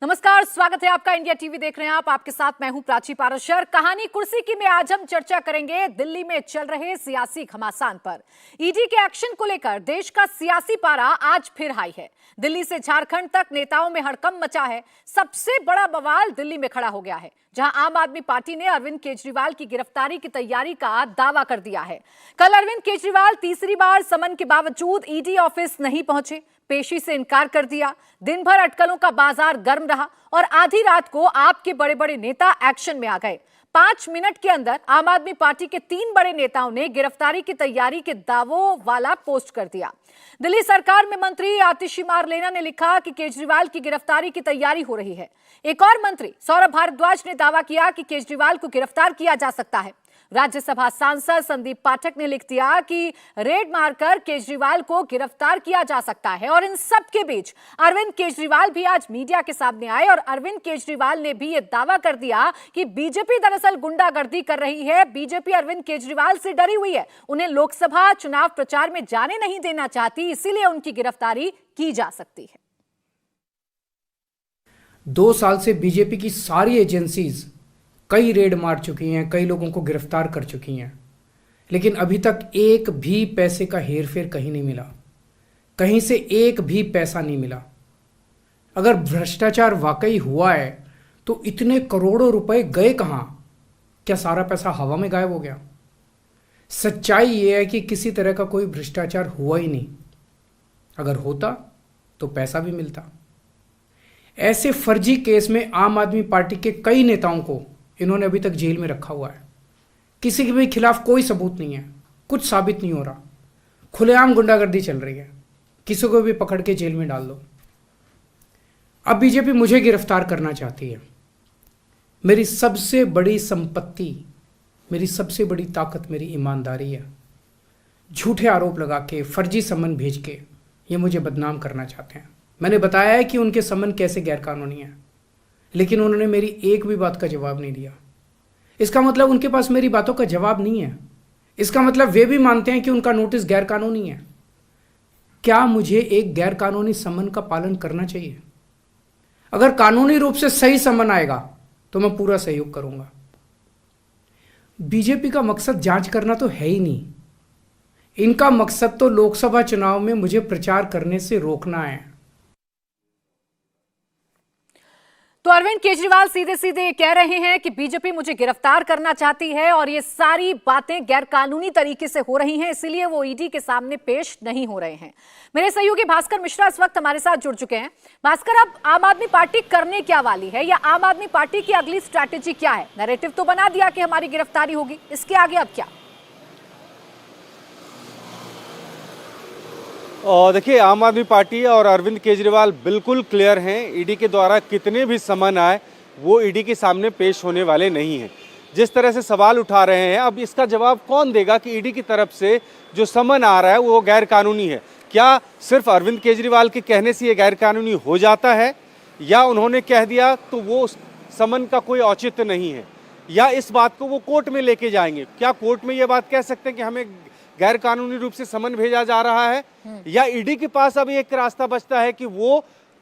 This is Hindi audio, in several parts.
नमस्कार, स्वागत है आपका। इंडिया टीवी देख रहे हैं आप। आपके साथ मैं हूं प्राची पारशर। कहानी कुर्सी की में आज हम चर्चा करेंगे दिल्ली में चल रहे सियासी घमासान पर। ईडी के एक्शन को लेकर देश का सियासी पारा आज फिर हाई है। दिल्ली से झारखंड तक नेताओं में हड़कंप मचा है। सबसे बड़ा बवाल दिल्ली में खड़ा हो गया है, जहां आम आदमी पार्टी ने अरविंद केजरीवाल की गिरफ्तारी की तैयारी का दावा कर दिया है। कल अरविंद केजरीवाल तीसरी बार समन के बावजूद ईडी ऑफिस नहीं पहुंचे, पेशी से इनकार कर दिया। दिन भर अटकलों का बाजार गर्म रहा और आधी रात को आपके बड़े बड़े नेता एक्शन में आ गए। 5 मिनट के अंदर आम आदमी पार्टी के 3 बड़े नेताओं ने गिरफ्तारी की तैयारी के दावों वाला पोस्ट कर दिया। दिल्ली सरकार में मंत्री आतिशी मारलेना ने लिखा कि केजरीवाल की गिरफ्तारी की तैयारी हो रही है। एक और मंत्री सौरभ भारद्वाज ने दावा किया कि केजरीवाल को गिरफ्तार किया जा सकता है। राज्यसभा सांसद संदीप पाठक ने लिख दिया कि रेड मारकर केजरीवाल को गिरफ्तार किया जा सकता है। और इन सब के बीच अरविंद केजरीवाल भी आज मीडिया के सामने आए और अरविंद केजरीवाल ने भी यह दावा कर दिया कि बीजेपी दरअसल गुंडागर्दी कर रही है। बीजेपी अरविंद केजरीवाल से डरी हुई है, उन्हें लोकसभा चुनाव प्रचार में जाने नहीं देना चाहती, इसीलिए उनकी गिरफ्तारी की जा सकती है। 2 साल से बीजेपी की सारी एजेंसीज कई रेड मार चुकी हैं, कई लोगों को गिरफ्तार कर चुकी हैं, लेकिन अभी तक एक भी पैसे का हेरफेर कहीं नहीं मिला। कहीं से एक भी पैसा नहीं मिला। अगर भ्रष्टाचार वाकई हुआ है तो इतने करोड़ों रुपए गए कहां? क्या सारा पैसा हवा में गायब हो गया? सच्चाई यह है कि किसी तरह का कोई भ्रष्टाचार हुआ ही नहीं। अगर होता तो पैसा भी मिलता। ऐसे फर्जी केस में आम आदमी पार्टी के कई नेताओं को इन्होंने अभी तक जेल में रखा हुआ है। किसी के भी खिलाफ कोई सबूत नहीं है, कुछ साबित नहीं हो रहा, खुलेआम गुंडागर्दी चल रही है। किसी को भी पकड़ के जेल में डाल दो। अब बीजेपी मुझे गिरफ्तार करना चाहती है। मेरी सबसे बड़ी संपत्ति, मेरी सबसे बड़ी ताकत मेरी ईमानदारी है। झूठे आरोप लगा के, फर्जी समन भेज के ये मुझे बदनाम करना चाहते हैं। मैंने बताया है कि उनके समन कैसे गैरकानूनी है, लेकिन उन्होंने मेरी एक भी बात का जवाब नहीं दिया। इसका मतलब उनके पास मेरी बातों का जवाब नहीं है। इसका मतलब वे भी मानते हैं कि उनका नोटिस गैरकानूनी है। क्या मुझे एक गैरकानूनी समन का पालन करना चाहिए? अगर कानूनी रूप से सही समन आएगा तो मैं पूरा सहयोग करूंगा। बीजेपी का मकसद जांच करना तो है ही नहीं। इनका मकसद तो लोकसभा चुनाव में मुझे प्रचार करने से रोकना है। तो अरविंद केजरीवाल सीधे सीधे कह रहे हैं कि बीजेपी मुझे गिरफ्तार करना चाहती है और ये सारी बातें गैरकानूनी तरीके से हो रही हैं, इसीलिए वो ईडी के सामने पेश नहीं हो रहे हैं। मेरे सहयोगी भास्कर मिश्रा इस वक्त हमारे साथ जुड़ चुके हैं। भास्कर, अब आम आदमी पार्टी करने क्या वाली है, या आम आदमी पार्टी की अगली स्ट्रैटेजी क्या है? नैरेटिव तो बना दिया कि हमारी गिरफ्तारी होगी, इसके आगे अब क्या? और देखिए, आम आदमी पार्टी और अरविंद केजरीवाल बिल्कुल क्लियर हैं। ईडी के द्वारा कितने भी समन आए वो ईडी के सामने पेश होने वाले नहीं हैं। जिस तरह से सवाल उठा रहे हैं, अब इसका जवाब कौन देगा कि ईडी की तरफ से जो समन आ रहा है वो गैर कानूनी है? क्या सिर्फ अरविंद केजरीवाल के कहने से ये गैर कानूनी हो जाता है, या उन्होंने कह दिया तो वो उस समन का कोई औचित्य नहीं है, या इस बात को वो कोर्ट में लेके जाएंगे? क्या कोर्ट में ये बात कह सकते हैं कि हमें गैर कानूनी रूप से समन भेजा जा रहा है, या ईडी के पास अब एक रास्ता बचता है कि वो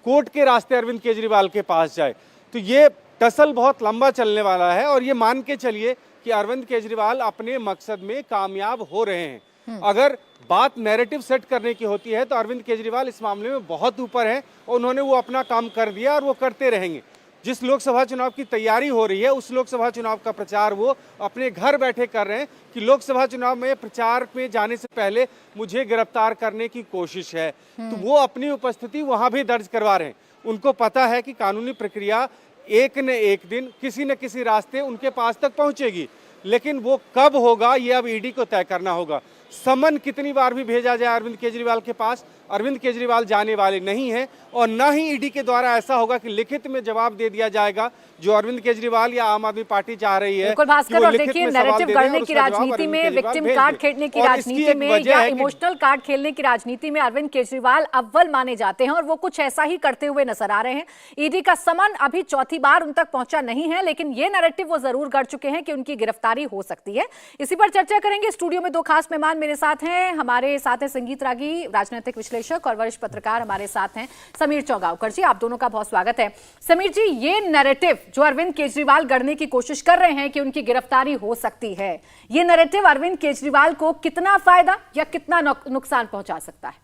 कोर्ट के रास्ते अरविंद केजरीवाल के पास जाए? तो ये टसल बहुत लंबा चलने वाला है और ये मान के चलिए कि अरविंद केजरीवाल अपने मकसद में कामयाब हो रहे हैं। अगर बात नैरेटिव सेट करने की होती है तो अरविंद केजरीवाल इस मामले में बहुत ऊपर हैं और उन्होंने वो अपना काम कर दिया और वो करते रहेंगे। जिस लोकसभा चुनाव की तैयारी हो रही है उस लोकसभा चुनाव का प्रचार वो अपने घर बैठे कर रहे हैं कि लोकसभा चुनाव में प्रचार में जाने से पहले मुझे गिरफ्तार करने की कोशिश है। तो वो अपनी उपस्थिति वहां भी दर्ज करवा रहे हैं। उनको पता है कि कानूनी प्रक्रिया एक न एक दिन किसी न किसी रास्ते उनके पास तक पहुंचेगी, लेकिन वो कब होगा ये अब ईडी को तय करना होगा। समन कितनी बार भी भेजा जाए अरविंद केजरीवाल के पास, अरविंद केजरीवाल जाने वाले नहीं हैं, और न ही ईडी के द्वारा ऐसा होगा कि लिखित में जवाब दे दिया जाएगा जो अरविंद केजरीवाल या आम आदमी पार्टी चाह रही है। बिल्कुल भास्कर, और देखिए, नैरेटिव गढ़ने की राजनीति में, विक्टिम कार्ड खेलने की राजनीति में, या इमोशनल कार्ड खेलने की राजनीति में अरविंद केजरीवाल अव्वल माने जाते हैं और वो कुछ ऐसा ही करते हुए नजर आ रहे हैं। ईडी का समन अभी चौथी बार उन तक पहुंचा नहीं है, लेकिन ये नैरेटिव वो जरूर गढ़ चुके हैं कि उनकी गिरफ्तारी हो सकती है। इसी पर चर्चा करेंगे। स्टूडियो में 2 खास मेहमान मेरे साथ हैं, हमारे साथ है संगीत रागी, राजनीतिक विश्लेषक और वरिष्ठ पत्रकार हमारे साथ हैं समीर चौगावकर जी। आप दोनों का बहुत स्वागत है। समीर जी, ये नैरेटिव जो अरविंद केजरीवाल गढ़ने की कोशिश कर रहे हैं कि उनकी गिरफ्तारी हो सकती है, ये नैरेटिव अरविंद केजरीवाल को कितना फायदा या कितना नुकसान पहुंचा सकता है?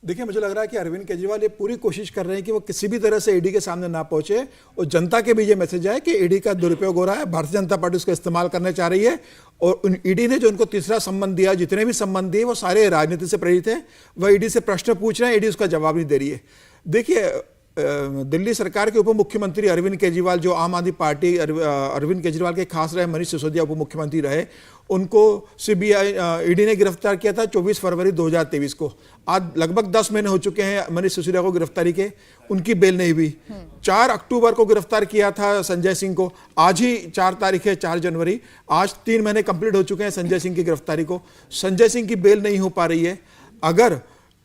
देखिए, मुझे लग रहा है कि अरविंद केजरीवाल ये पूरी कोशिश कर रहे हैं कि वो किसी भी तरह से ईडी के सामने ना पहुंचे और जनता के भी ये मैसेज है कि ईडी का दुरुपयोग हो रहा है, भारतीय जनता पार्टी उसका इस्तेमाल करना चाह रही है। और ईडी ने जो उनको तीसरा संबंध दिया, जितने भी संबंध दिए वो सारे राजनीति से प्रेरित हैं। वह ईडी से प्रश्न पूछ रहे हैं, ईडी उसका जवाब नहीं दे रही है। देखिए, दिल्ली सरकार के उप मुख्यमंत्री अरविंद केजरीवाल, जो आम आदमी पार्टी अरविंद केजरीवाल के खास रहे, मनीष सिसोदिया उप मुख्यमंत्री रहे, उनको सीबीआई ईडी ने गिरफ्तार किया था 24 फरवरी 2023 को। आज लगभग 10 महीने हो चुके हैं मनीष सिसोदिया को गिरफ्तारी के, उनकी बेल नहीं हुई। 4 अक्टूबर को गिरफ्तार किया था संजय सिंह को, आज ही 4 तारीख है 4 जनवरी, आज 3 महीने कंप्लीट हो चुके हैं संजय सिंह की गिरफ्तारी को। संजय सिंह की बेल नहीं हो पा रही है। अगर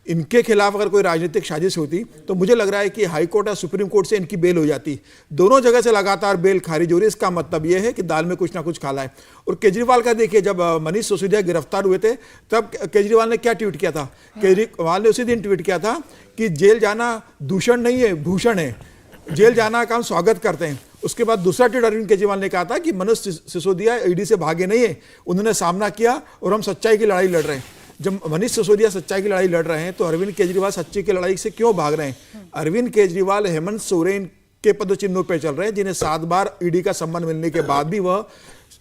इनके खिलाफ अगर कोई राजनीतिक साजिश होती तो मुझे लग रहा है कि हाई कोर्ट और सुप्रीम कोर्ट से इनकी बेल हो जाती। दोनों जगह से लगातार बेल खारिज हो रही है। इसका मतलब यह है कि दाल में कुछ ना कुछ काला है। और केजरीवाल का देखिए, जब मनीष सिसोदिया गिरफ्तार हुए थे तब केजरीवाल ने क्या ट्वीट किया था? केजरीवाल ने उसी दिन ट्वीट किया था कि जेल जाना दूषण नहीं है, भूषण है, जेल जाना का हम स्वागत करते हैं। उसके बाद दूसरा ट्वीट अरविंद केजरीवाल ने कहा था कि मनीष सिसोदिया ईडी से भागे नहीं है, उन्होंने सामना किया और हम सच्चाई की लड़ाई लड़ रहे हैं। जब मनीष सिसोदिया सच्चाई की लड़ाई लड़ रहे हैं तो अरविंद केजरीवाल सच्चाई की लड़ाई से क्यों भाग रहे हैं? अरविंद केजरीवाल हेमंत सोरेन के पदचिन्हों पे चल रहे हैं, जिन्हें 7 बार ईडी का सम्मान मिलने के बाद भी वह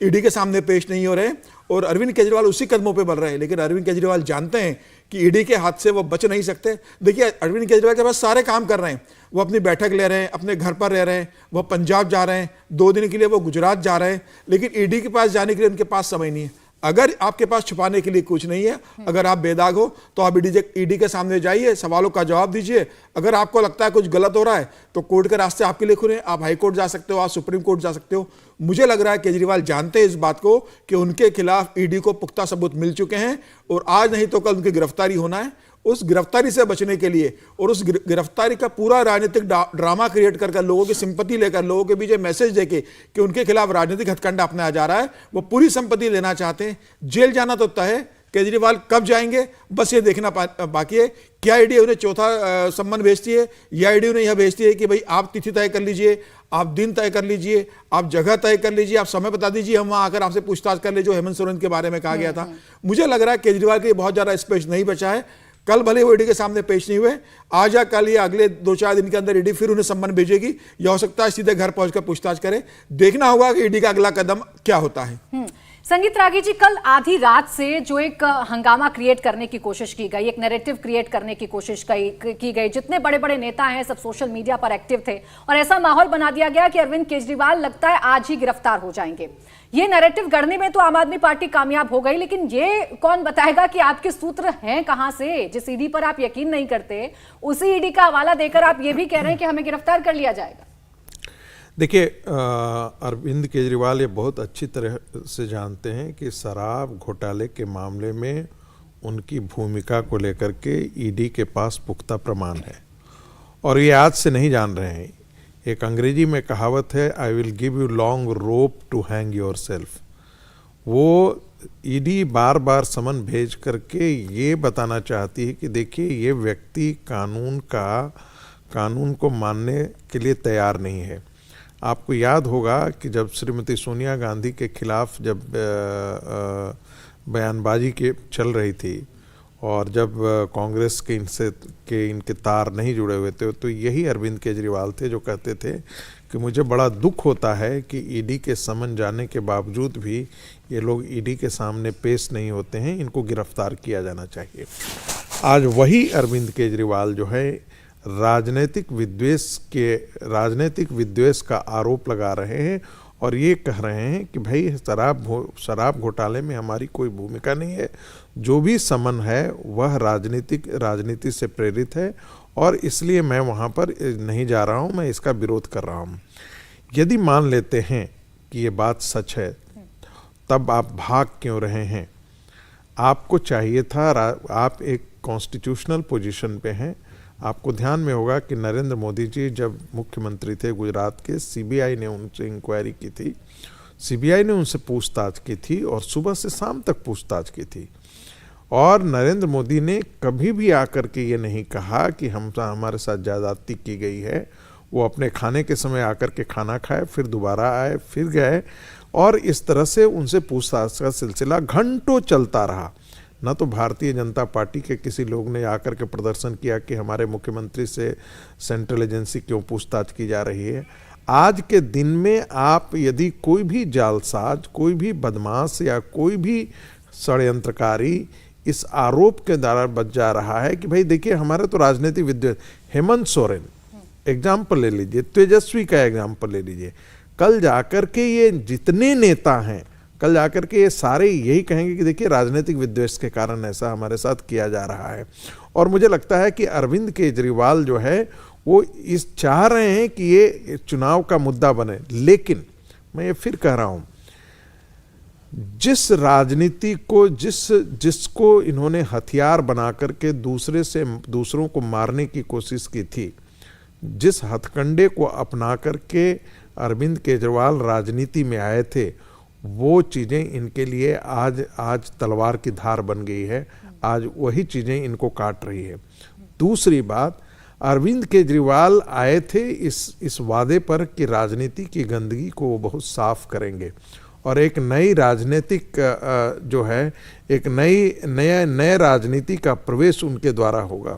ईडी के सामने पेश नहीं हो रहे। और अरविंद केजरीवाल उसी कदमों पे बढ़ रहे हैं। लेकिन अरविंद केजरीवाल जानते हैं कि ईडी के हाथ से वो बच नहीं सकते। देखिए, अरविंद केजरीवाल के पास सारे काम कर रहे हैं। वो अपनी बैठक ले रहे हैं, अपने घर पर रह रहे हैं, वो पंजाब जा रहे हैं, 2 दिन के लिए वो गुजरात जा रहे हैं, लेकिन ईडी के पास जाने के लिए उनके पास समय नहीं है। अगर आपके पास छुपाने के लिए कुछ नहीं है, अगर आप बेदाग हो तो आप ईडी के सामने जाइए, सवालों का जवाब दीजिए। अगर आपको लगता है कुछ गलत हो रहा है तो कोर्ट के रास्ते आपके लिए खुले, आप हाई कोर्ट जा सकते हो, आप सुप्रीम कोर्ट जा सकते हो। मुझे लग रहा है केजरीवाल जानते हैं इस बात को कि उनके खिलाफ ईडी को पुख्ता सबूत मिल चुके हैं और आज नहीं तो कल उनकी गिरफ्तारी होना है। उस गिरफ्तारी से बचने के लिए और उस गिरफ्तारी का पूरा राजनीतिक ड्रामा क्रिएट कर लोगों की सिंपत्ति लेकर, लोगों के बीच मैसेज देके कि उनके खिलाफ राजनीतिक हथकंडा अपनाया जा रहा है, वो पूरी संपत्ति लेना चाहते हैं। जेल जाना तो तय है, केजरीवाल कब जाएंगे बस ये देखना बाकी है। क्या ईडी उन्हें चौथा सम्मन भेजती है या ईडी उन्हें यह भेजती है कि भाई आप तिथि तय कर लीजिए, आप दिन तय कर लीजिए, आप जगह तय कर लीजिए, आप समय बता दीजिए, हम वहां आकर आपसे पूछताछ कर ले, जो हेमंत सोरेन के बारे में कहा गया था। मुझे लग रहा है केजरीवाल के लिए बहुत ज्यादा स्पेस नहीं बचा है। कल भले वो ईडी के सामने पेश नहीं हुए, आज या कल या अगले 2-4 दिन के अंदर ईडी फिर उन्हें सम्मन भेजेगी, या हो सकता है सीधे घर पहुंचकर पूछताछ करे। देखना होगा कि ईडी का अगला कदम क्या होता है। संगीत रागी जी, कल आधी रात से जो एक हंगामा क्रिएट करने की कोशिश की गई, एक नैरेटिव क्रिएट करने की कोशिश की गई, जितने बड़े बड़े नेता हैं सब सोशल मीडिया पर एक्टिव थे और ऐसा माहौल बना दिया गया कि अरविंद केजरीवाल लगता है आज ही गिरफ्तार हो जाएंगे। ये नैरेटिव गढ़ने में तो आम आदमी पार्टी कामयाब हो गई, लेकिन ये कौन बताएगा कि आपके सूत्र हैं कहां से? जिस ईडी पर आप यकीन नहीं करते, उसी ईडी का हवाला देकर आप ये भी कह रहे हैं कि हमें गिरफ्तार कर लिया जाएगा। देखिए, अरविंद केजरीवाल ये बहुत अच्छी तरह से जानते हैं कि शराब घोटाले के मामले में उनकी भूमिका को लेकर के ईडी के पास पुख्ता प्रमाण है और ये आज से नहीं जान रहे हैं। एक अंग्रेजी में कहावत है, I will give you long rope to hang yourself. वो ईडी बार बार समन भेज करके ये बताना चाहती है कि देखिए, ये व्यक्ति कानून को मानने के लिए तैयार नहीं है। आपको याद होगा कि जब श्रीमती सोनिया गांधी के खिलाफ जब बयानबाजी के चल रही थी और जब कांग्रेस के इनके तार नहीं जुड़े हुए थे, तो यही अरविंद केजरीवाल थे जो कहते थे कि मुझे बड़ा दुख होता है कि ईडी के समन जाने के बावजूद भी ये लोग ईडी के सामने पेश नहीं होते हैं, इनको गिरफ्तार किया जाना चाहिए। आज वही अरविंद केजरीवाल जो है राजनीतिक विद्वेष का आरोप लगा रहे हैं और ये कह रहे हैं कि भाई शराब घोटाले में हमारी कोई भूमिका नहीं है, जो भी समन है वह राजनीति से प्रेरित है और इसलिए मैं वहाँ पर नहीं जा रहा हूँ, मैं इसका विरोध कर रहा हूँ। यदि मान लेते हैं कि ये बात सच है, तब आप भाग क्यों रहे हैं? आपको चाहिए था, आप एक कॉन्स्टिट्यूशनल पोजीशन पे हैं। आपको ध्यान में होगा कि नरेंद्र मोदी जी जब मुख्यमंत्री थे गुजरात के, सीबीआई ने उनसे इंक्वायरी की थी, सीबीआई ने उनसे पूछताछ की थी और सुबह से शाम तक पूछताछ की थी और नरेंद्र मोदी ने कभी भी आकर के ये नहीं कहा कि हमारे साथ ज्यादती की गई है। वो अपने खाने के समय आकर के खाना खाए, फिर दोबारा आए, फिर गए, और इस तरह से उनसे पूछताछ का सिलसिला घंटों चलता रहा। न तो भारतीय जनता पार्टी के किसी लोग ने आकर के प्रदर्शन किया कि हमारे मुख्यमंत्री से सेंट्रल एजेंसी क्यों पूछताछ की जा रही है। आज के दिन में आप यदि कोई भी जालसाज, कोई भी बदमाश या कोई भी षड्यंत्रकारी इस आरोप के द्वारा बच जा रहा है कि भाई देखिए हमारे तो राजनीतिक विद्वान, हेमंत सोरेन एग्जाम्पल ले लीजिए, तेजस्वी का एग्जाम्पल ले लीजिए, कल जाकर के ये जितने नेता हैं, कल जाकर के ये सारे यही कहेंगे कि देखिए राजनीतिक विद्वेष के कारण ऐसा हमारे साथ किया जा रहा है। और मुझे लगता है कि अरविंद केजरीवाल जो है वो इस चाह रहे हैं कि ये चुनाव का मुद्दा बने। लेकिन मैं ये फिर कह रहा हूं, जिस राजनीति को जिसको इन्होंने हथियार बना करके दूसरों को मारने की कोशिश की थी, जिस हथकंडे को अपना करके अरविंद केजरीवाल राजनीति में आए थे, वो चीज़ें इनके लिए आज तलवार की धार बन गई है। आज वही चीज़ें इनको काट रही है। दूसरी बात, अरविंद केजरीवाल आए थे इस वादे पर कि राजनीति की गंदगी को वो बहुत साफ करेंगे और एक नई राजनीतिक जो है एक नए राजनीति का प्रवेश उनके द्वारा होगा।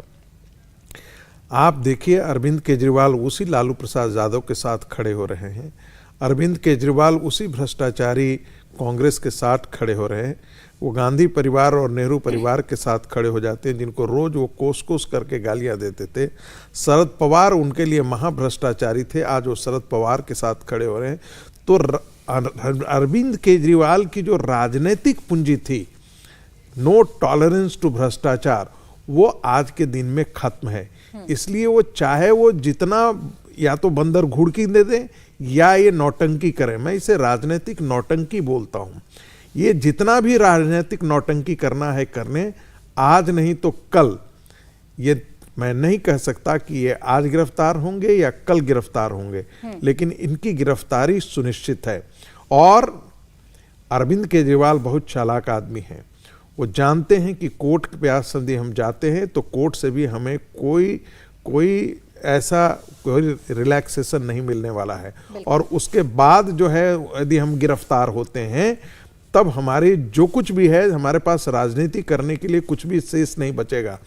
आप देखिए अरविंद केजरीवाल उसी लालू प्रसाद यादव के साथ खड़े हो रहे हैं, अरविंद केजरीवाल उसी भ्रष्टाचारी कांग्रेस के साथ खड़े हो रहे हैं, वो गांधी परिवार और नेहरू परिवार के साथ खड़े हो जाते हैं जिनको रोज वो कोस करके गालियां देते थे। शरद पवार उनके लिए महाभ्रष्टाचारी थे, आज वो शरद पवार के साथ खड़े हो रहे हैं। तो अरविंद केजरीवाल की जो राजनीतिक पूंजी थी, नो टॉलरेंस टू भ्रष्टाचार, वो आज के दिन में खत्म है। इसलिए वो चाहे वो जितना या तो बंदर घुड़की दे दें या ये नौटंकी करें, मैं इसे राजनीतिक नौटंकी बोलता हूं। ये जितना भी राजनीतिक नौटंकी करना है करने, आज नहीं तो कल, ये मैं नहीं कह सकता कि ये आज गिरफ्तार होंगे या कल गिरफ्तार होंगे, लेकिन इनकी गिरफ्तारी सुनिश्चित है। और अरविंद केजरीवाल बहुत चालाक आदमी हैं, वो जानते हैं कि कोर्ट के प्यास संधि हम जाते हैं तो कोर्ट से भी हमें कोई ऐसा कोई रिलैक्सेशन नहीं मिलने वाला है। और उसके बाद जो है यदि हम गिरफ्तार होते हैं तब हमारे जो कुछ भी है हमारे पास राजनीति करने के लिए कुछ भी शेष नहीं बचेगा।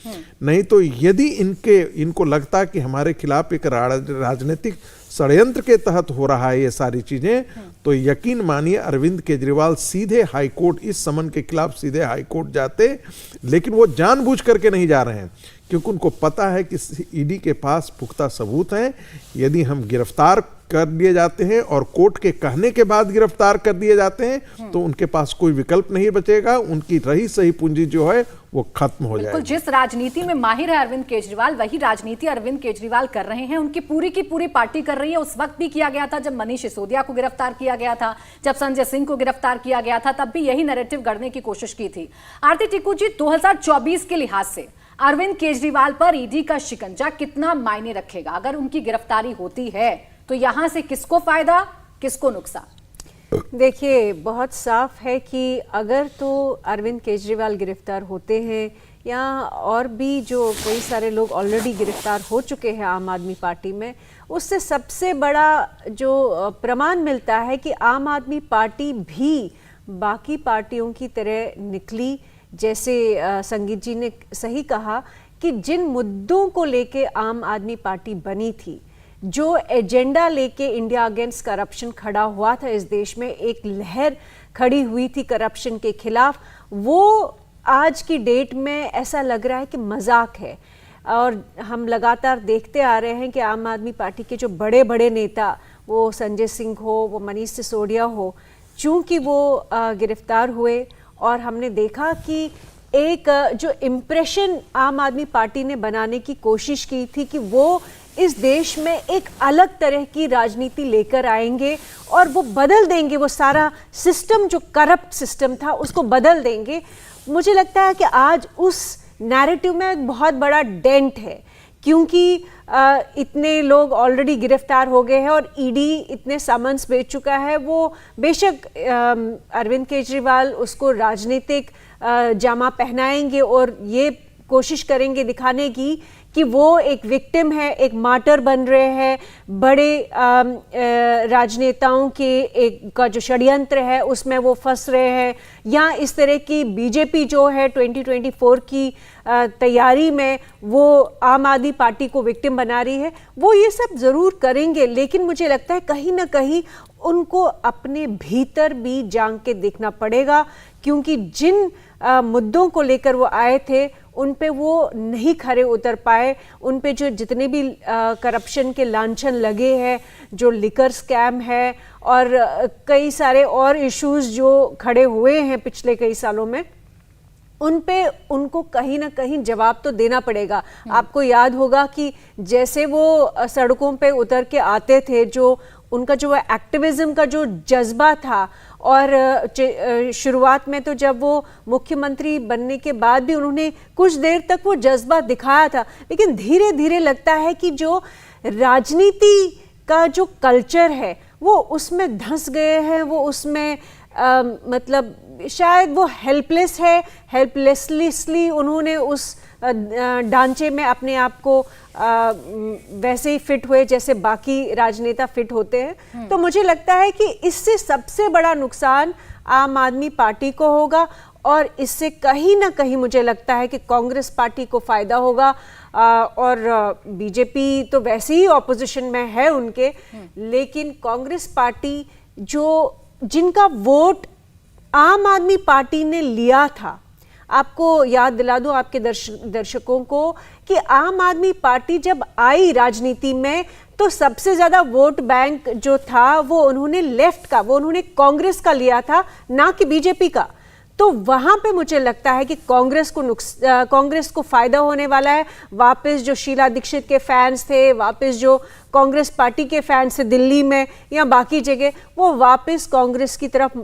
नहीं तो यदि इनको लगता कि हमारे खिलाफ एक राजनीतिक षड्यंत्र के तहत हो रहा है ये सारी चीजें, तो यकीन मानिए अरविंद केजरीवाल सीधे हाईकोर्ट, इस समन के खिलाफ सीधे हाईकोर्ट जाते। लेकिन वो जानबूझ करके नहीं जा रहे हैं क्योंकि उनको पता है कि ईडी के पास पुख्ता सबूत हैं। यदि हम गिरफ्तार कर दिए जाते हैं और कोर्ट के कहने के बाद गिरफ्तार कर दिए जाते हैं तो उनके पास कोई विकल्प नहीं बचेगा, उनकी रही सही पूंजी जो है वो खत्म हो जाएगी। जिस राजनीति में माहिर है अरविंद केजरीवाल, वही राजनीति अरविंद केजरीवाल कर रहे हैं, उनकी पूरी की पूरी पार्टी कर रही है। उस वक्त भी किया गया था जब मनीष सिसोदिया को गिरफ्तार किया गया था, जब संजय सिंह को गिरफ्तार किया गया था, तब भी यही नैरेटिव गढ़ने की कोशिश की थी। आरती टिक्कू जी, 2024 के लिहाज से अरविंद केजरीवाल पर ईडी का शिकंजा कितना मायने रखेगा? अगर उनकी गिरफ्तारी होती है तो यहां से किसको फायदा, किसको नुकसान? देखिए, बहुत साफ है कि अगर तो अरविंद केजरीवाल गिरफ्तार होते हैं या और भी जो कई सारे लोग ऑलरेडी गिरफ्तार हो चुके हैं आम आदमी पार्टी में, उससे सबसे बड़ा जो प्रमाण मिलता है कि आम आदमी पार्टी भी बाकी पार्टियों की तरह निकली। जैसे संगीत जी ने सही कहा कि जिन मुद्दों को लेके आम आदमी पार्टी बनी थी, जो एजेंडा लेके इंडिया अगेंस्ट करप्शन खड़ा हुआ था, इस देश में एक लहर खड़ी हुई थी करप्शन के खिलाफ, वो आज की डेट में ऐसा लग रहा है कि मजाक है। और हम लगातार देखते आ रहे हैं कि आम आदमी पार्टी के जो बड़े बड़े नेता, वो संजय सिंह हो, वो मनीष सिसोदिया हो, चूंकि वो गिरफ्तार हुए और हमने देखा कि एक जो इम्प्रेशन आम आदमी पार्टी ने बनाने की कोशिश की थी कि वो इस देश में एक अलग तरह की राजनीति लेकर आएंगे और वो बदल देंगे, वो सारा सिस्टम जो करप्ट सिस्टम था उसको बदल देंगे। मुझे लगता है कि आज उस नैरेटिव में एक बहुत बड़ा डेंट है क्योंकि इतने लोग ऑलरेडी गिरफ्तार हो गए हैं और ईडी इतने समन्स भेज चुका है। वो बेशक अरविंद केजरीवाल उसको राजनीतिक जामा पहनाएंगे और ये कोशिश करेंगे दिखाने की कि वो एक विक्टिम है, एक मार्टर बन रहे हैं, बड़े राजनेताओं के एक का जो षड्यंत्र है उसमें वो फंस रहे हैं, या इस तरह की बीजेपी जो है 2024 की तैयारी में वो आम आदमी पार्टी को विक्टिम बना रही है। वो ये सब ज़रूर करेंगे, लेकिन मुझे लगता है कहीं ना कहीं उनको अपने भीतर भी झांक के देखना पड़ेगा, क्योंकि जिन मुद्दों को लेकर वो आए थे उन पे वो नहीं खरे उतर पाए। उन पे जो जितने भी करप्शन के लांछन लगे हैं, जो लिकर स्कैम है और कई सारे और इश्यूज जो खड़े हुए हैं पिछले कई सालों में, उन पे उनको कहीं ना कहीं जवाब तो देना पड़ेगा। आपको याद होगा कि जैसे वो सड़कों पे उतर के आते थे, जो उनका जो एक्टिविज्म का जो जज्बा था, और शुरुआत में तो जब वो मुख्यमंत्री बनने के बाद भी उन्होंने कुछ देर तक वो जज्बा दिखाया था, लेकिन धीरे धीरे लगता है कि जो राजनीति का जो कल्चर है वो उसमें धंस गए हैं, वो उसमें मतलब शायद वो हेल्पलेस है, हेल्पलेसली उन्होंने उस ढांचे में अपने आप को वैसे ही फिट हुए जैसे बाकी राजनेता फिट होते हैं। तो मुझे लगता है कि इससे सबसे बड़ा नुकसान आम आदमी पार्टी को होगा, और इससे कहीं ना कहीं मुझे लगता है कि कांग्रेस पार्टी को फायदा होगा। और बीजेपी तो वैसे ही ऑपोजिशन में है उनके, लेकिन कांग्रेस पार्टी जो जिनका वोट आम आदमी पार्टी ने लिया था, आपको याद दिला दूं आपके दर्शकों को कि आम आदमी पार्टी जब आई राजनीति में तो सबसे ज्यादा वोट बैंक जो था वो उन्होंने लेफ्ट का, वो उन्होंने कांग्रेस का लिया था, ना कि बीजेपी का। तो वहां पे मुझे लगता है कि कांग्रेस को फायदा होने वाला है। वापस जो शीला दीक्षित के फैंस थे, वापस जो कांग्रेस पार्टी के फैंस थे दिल्ली में या बाकी जगह, वो वापस कांग्रेस की तरफ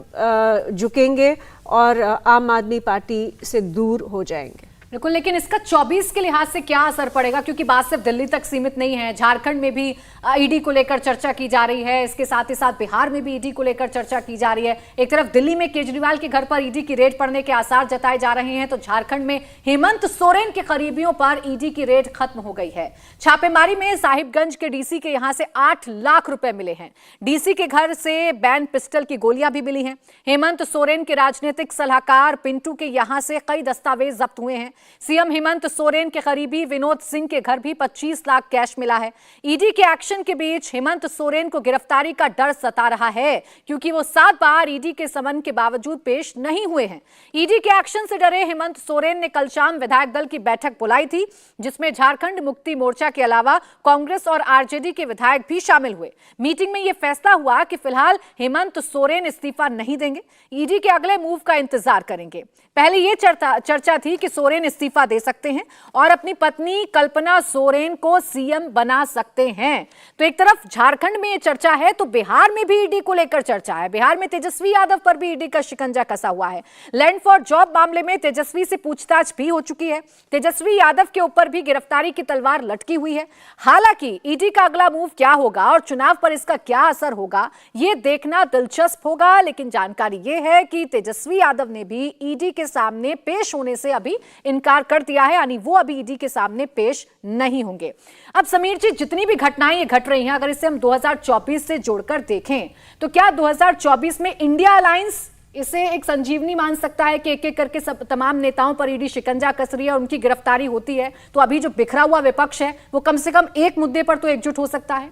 झुकेंगे और आम आदमी पार्टी से दूर हो जाएंगे। बिल्कुल, लेकिन इसका 24 के लिहाज से क्या असर पड़ेगा, क्योंकि बात सिर्फ दिल्ली तक सीमित नहीं है। झारखंड में भी ईडी को लेकर चर्चा की जा रही है, इसके साथ ही साथ बिहार में भी ईडी को लेकर चर्चा की जा रही है। एक तरफ दिल्ली में केजरीवाल के घर पर ईडी की रेड पड़ने के आसार जताए जा रहे हैं, तो झारखंड में हेमंत सोरेन के करीबियों पर ईडी की रेड खत्म हो गई है। छापेमारी में साहिबगंज के डीसी के यहां से 8 लाख रुपए मिले हैं। डीसी के घर से बैन पिस्टल की गोलियां भी मिली हैं। हेमंत सोरेन के राजनीतिक सलाहकार पिंटू के यहां से कई दस्तावेज जब्त हुए हैं। सीएम हेमंत सोरेन के करीबी विनोद सिंह के घर भी 25 लाख कैश मिला है। ईडी के एक्शन के बीच हेमंत सोरेन को गिरफ्तारी का डर सता रहा है, क्योंकि वो 7 बार ईडी के समन के बावजूद पेश नहीं हुए हैं। ईडी के एक्शन से डरे हेमंत सोरेन ने कल शाम विधायक दल की बैठक बुलाई थी, जिसमें झारखंड मुक्ति मोर्चा के अलावा कांग्रेस और आरजेडी के विधायक भी शामिल हुए। मीटिंग में यह फैसला हुआ कि फिलहाल हेमंत सोरेन इस्तीफा नहीं देंगे, ईडी के अगले मूव का इंतजार करेंगे। पहले यह चर्चा थी कि सोरेन इस्तीफा दे सकते हैं और अपनी पत्नी कल्पना सोरेन को सीएम बना सकते हैं। तो एक तरफ झारखंड में यह चर्चा है, तो बिहार में भी ईडी को लेकर चर्चा है। बिहार में तेजस्वी यादव पर भी ईडी का शिकंजा कसा हुआ है। लैंड फॉर जॉब मामले में तेजस्वी से पूछताछ भी हो चुकी है। तेजस्वी यादव के ऊपर भी गिरफ्तारी की तलवार लटकी हुई है। हालांकि ईडी का अगला मूव क्या होगा और चुनाव पर इसका क्या असर होगा, यह देखना दिलचस्प होगा। लेकिन जानकारी यह है कि तेजस्वी यादव ने भी ईडी के सामने पेश होने से अभी इनकार कर दिया है, यानी वो अभी ईडी के सामने पेश नहीं होंगे। अब समीर जी, जितनी भी घटनाएं ये घट रही हैं, अगर इसे हम 2024 से जोड़कर देखें तो क्या 2024 में इंडिया अलायंस इसे एक संजीवनी मान सकता है कि एक एक करके सब तमाम नेताओं पर ईडी शिकंजा कस रही है और उनकी गिरफ्तारी होती है, तो अभी जो बिखरा हुआ विपक्ष है वो कम से कम एक मुद्दे पर तो एकजुट हो सकता है?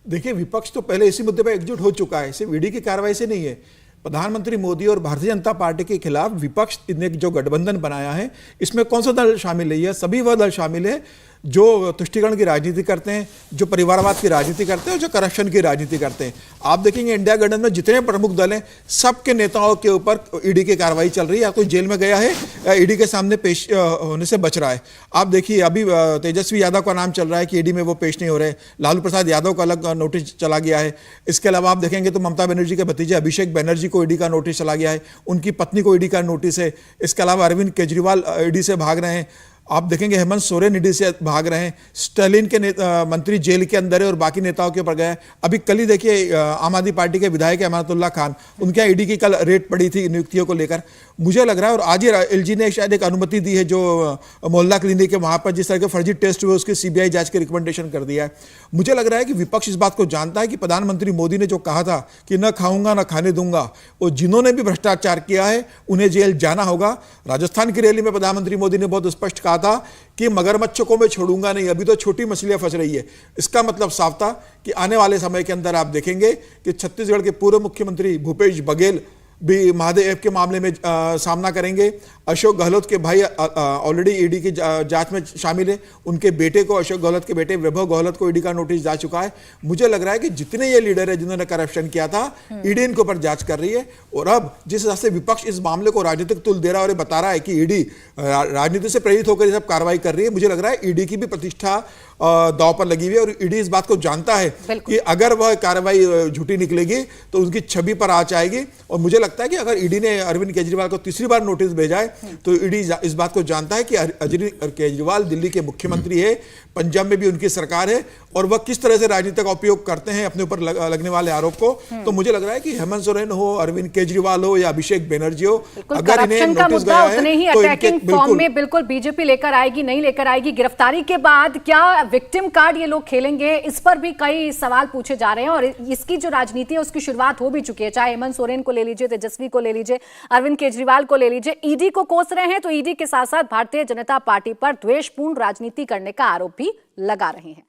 देखिए, विपक्ष तो पहले इसी मुद्दे पर एकजुट हो चुका है, सिर्फ ईडी की कार्रवाई से नहीं है। प्रधानमंत्री मोदी और भारतीय जनता पार्टी के खिलाफ विपक्ष ने जो गठबंधन बनाया है, इसमें कौन सा दल शामिल है? सभी वह दल शामिल है जो तुष्टीकरण की राजनीति करते हैं, जो परिवारवाद की राजनीति करते हैं और जो करप्शन की राजनीति करते हैं। आप देखेंगे इंडिया गठबंधन में जितने प्रमुख दल हैं, सबके नेताओं के ऊपर ईडी की कार्रवाई चल रही है, या कोई जेल में गया है ईडी के सामने पेश होने से बच रहा है। आप देखिए, अभी तेजस्वी यादव का नाम चल रहा है कि ईडी में वो पेश नहीं हो रहे। लालू प्रसाद यादव का अलग नोटिस चला गया है। इसके अलावा आप देखेंगे तो ममता बनर्जी के भतीजे अभिषेक बनर्जी को ईडी का नोटिस चला गया है, उनकी पत्नी को ईडी का नोटिस है। इसके अलावा अरविंद केजरीवाल ईडी से भाग रहे हैं। आप देखेंगे हेमंत सोरेन ईडी से भाग रहे हैं, स्टालिन के मंत्री जेल के अंदर है और बाकी नेताओं के ऊपर गए हैं। अभी कल ही देखिए आम आदमी पार्टी के विधायक अमानतुल्लाह खान, उनके यहाँ ईडी की कल रेड पड़ी थी नियुक्तियों को लेकर। मुझे लग रहा है, और आज ही एलजी ने शायद एक अनुमति दी है जो मोहल्ला क्लिनिक है वहां पर जिस तरह के फर्जी टेस्ट हुए उसकी सीबीआई जांच की रिकमेंडेशन कर दिया है। मुझे लग रहा है कि विपक्ष इस बात को जानता है कि प्रधानमंत्री मोदी ने जो कहा था कि न खाऊंगा न खाने दूंगा, वो जिन्होंने भी भ्रष्टाचार किया है उन्हें जेल जाना होगा। राजस्थान की रैली में प्रधानमंत्री मोदी ने बहुत स्पष्ट कहा था कि मगरमच्छ को मैं छोड़ूंगा नहीं, अभी तो छोटी मछलियां फंस रही है। इसका मतलब साफ था कि आने वाले समय के अंदर आप देखेंगे कि छत्तीसगढ़ के पूर्व मुख्यमंत्री भूपेश बघेल भी महादेव के मामले में सामना करेंगे। अशोक गहलोत के भाई ऑलरेडी ईडी की जांच में शामिल है, उनके बेटे को, अशोक गहलोत के बेटे वैभव गहलोत को ईडी का नोटिस जा चुका है। मुझे लग रहा है कि जितने ये लीडर है जिन्होंने करप्शन किया था, ईडी इनके ऊपर जांच कर रही है। और अब जिस हिसाब से विपक्ष इस मामले को राजनीतिक तुल दे रहा है और बता रहा है कि ईडी राजनीति से प्रेरित होकर ये सब कार्रवाई कर रही है, मुझे लग रहा है ईडी की भी प्रतिष्ठा दांव पर लगी हुई है। और ईडी इस बात को जानता है कि अगर वह कार्रवाई झूठी निकलेगी तो उनकी छवि पर आंच आएगी। और मुझे लगता है कि अगर ईडी ने अरविंद केजरीवाल को तीसरी बार नोटिस भेजा है तो ईडी इस बात को जानता है कि अरविंद केजरीवाल दिल्ली के मुख्यमंत्री है, पंजाब में भी उनकी सरकार है और वह किस तरह से राजनीति का उपयोग करते हैं अपने ऊपर लगने वाले आरोप को। तो मुझे लग रहा है कि हेमंत सोरेन हो, अरविंद केजरीवाल हो या अभिषेक बनर्जी हो, अगर इन्हें नोटिस गया है उतने ही अटैकिंग फॉर्म में बिल्कुल बीजेपी लेकर आएगी, नहीं लेकर आएगी। गिरफ्तारी के बाद क्या विक्टिम कार्ड ये लोग खेलेंगे, इस पर भी कई सवाल पूछे जा रहे हैं। और इसकी जो राजनीति है उसकी शुरुआत हो भी चुकी है, चाहे हेमंत सोरेन को ले लीजिए, तेजस्वी को ले लीजिए, अरविंद केजरीवाल को ले लीजिए। ईडी को कोस रहे हैं तो ईडी के साथ साथ भारतीय जनता पार्टी पर द्वेषपूर्ण राजनीति करने का आरोप भी लगा रहे हैं।